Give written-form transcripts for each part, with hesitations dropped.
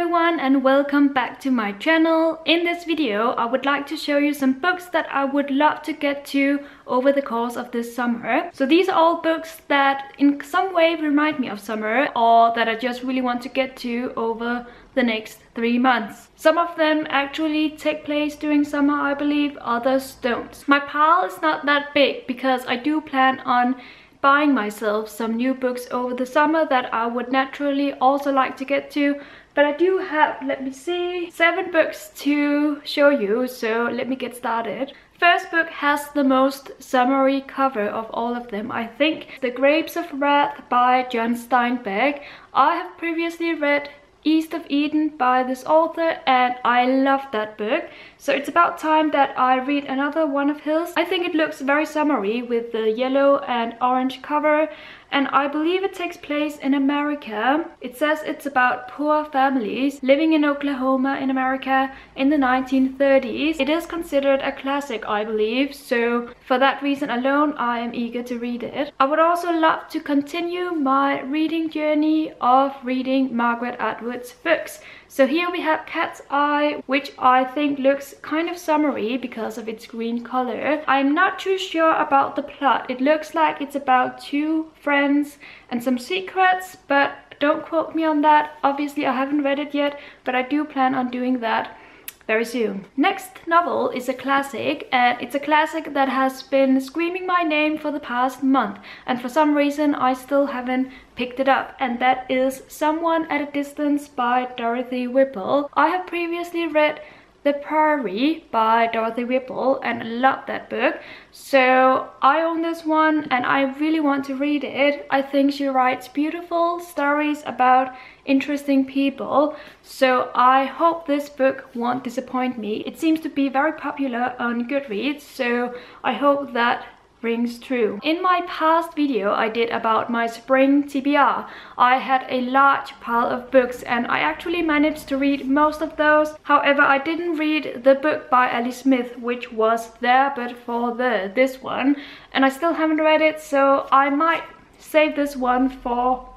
everyone and welcome back to my channel. In this video I would like to show you some books that I would love to get to over the course of this summer. So these are all books that in some way remind me of summer or that I just really want to get to over the next 3 months. Some of them actually take place during summer, I believe, others don't. My pile is not that big because I do plan on buying myself some new books over the summer that I would naturally also like to get to, but I do have, let me see, 7 books to show you, so let me get started. First book has the most summery cover of all of them, I think. The Grapes of Wrath by John Steinbeck. I have previously read East of Eden by this author and I love that book, so it's about time that I read another one of his. I think it looks very summery with the yellow and orange cover, and I believe it takes place in America. It says it's about poor families living in Oklahoma in America in the 1930s. It is considered a classic, I believe, so for that reason alone I am eager to read it. I would also love to continue my reading journey of reading Margaret Atwood's books. So here we have Cat's Eye, which I think looks kind of summery because of its green color. I'm not too sure about the plot. It looks like it's about 2 friends and some secrets, but don't quote me on that. Obviously I haven't read it yet, but I do plan on doing that very soon. Next novel is a classic, and it's a classic that has been screaming my name for the past month, and for some reason I still haven't picked it up, and that is Someone at a Distance by Dorothy Whipple. I have previously read The Prairie by Dorothy Whipple and love that book, so I own this one and I really want to read it. I think she writes beautiful stories about interesting people, so I hope this book won't disappoint me. It seems to be very popular on Goodreads, so I hope that rings true. In my past video I did about my spring TBR, I had a large pile of books and I actually managed to read most of those. However, I didn't read the book by Ali Smith, which was there but for this one, and I still haven't read it, so I might save this one for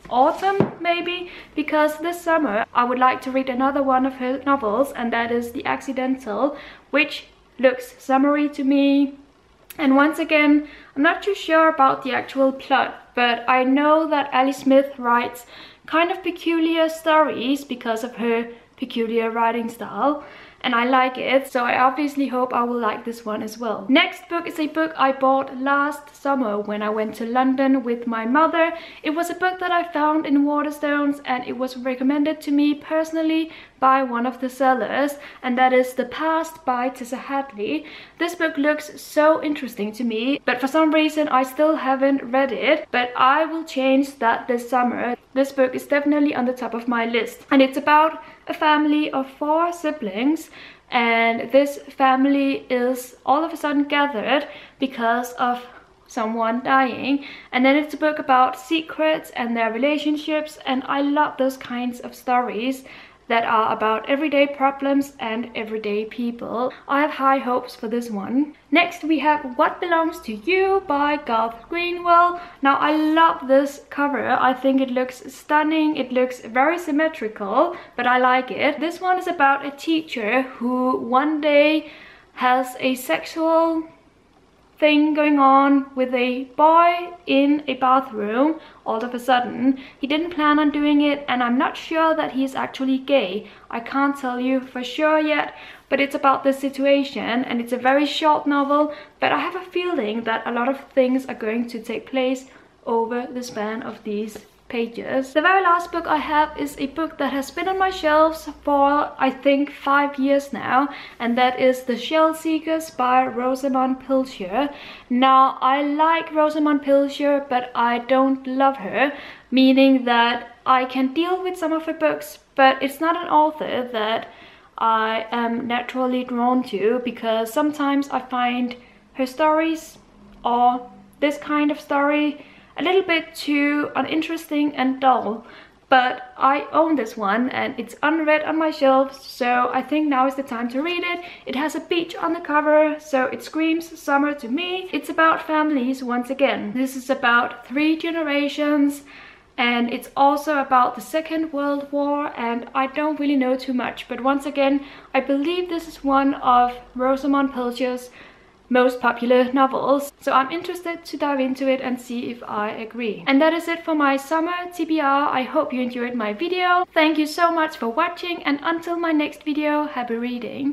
autumn maybe, because this summer I would like to read another one of her novels, and that is The Accidental, which looks summery to me. And once again, I'm not too sure about the actual plot, but I know that Ali Smith writes kind of peculiar stories because of her peculiar writing style, and I like it, so I obviously hope I will like this one as well. Next book is a book I bought last summer when I went to London with my mother. It was a book that I found in Waterstones and it was recommended to me personally by one of the sellers, and that is The Past by Tessa Hadley. This book looks so interesting to me, but for some reason I still haven't read it, but I will change that this summer. This book is definitely on the top of my list, and it's about a family of 4 siblings, and this family is all of a sudden gathered because of someone dying, and then it's a book about secrets and their relationships, and I love those kinds of stories that are about everyday problems and everyday people. I have high hopes for this one. Next we have What Belongs to You by Garth Greenwell. Now I love this cover. I think it looks stunning. It looks very symmetrical, but I like it. This one is about a teacher who one day has a sexual thing going on with a boy in a bathroom all of a sudden. He didn't plan on doing it, and I'm not sure that he's actually gay. I can't tell you for sure yet, but it's about this situation, and it's a very short novel, but I have a feeling that a lot of things are going to take place over the span of these pages. The very last book I have is a book that has been on my shelves for I think 5 years now, and that is The Shell Seekers by Rosamund Pilcher. Now I like Rosamund Pilcher, but I don't love her, meaning that I can deal with some of her books, but it's not an author that I am naturally drawn to, because sometimes I find her stories, or this kind of story, a little bit too uninteresting and dull. But I own this one and it's unread on my shelves, so I think now is the time to read it. It has a beach on the cover, so it screams summer to me. It's about families once again. This is about 3 generations and it's also about the Second World War, and I don't really know too much, but once again, I believe this is one of Rosamund Pilcher's most popular novels, so I'm interested to dive into it and see if I agree. And that is it for my summer TBR. I hope you enjoyed my video. Thank you so much for watching, and until my next video, happy reading!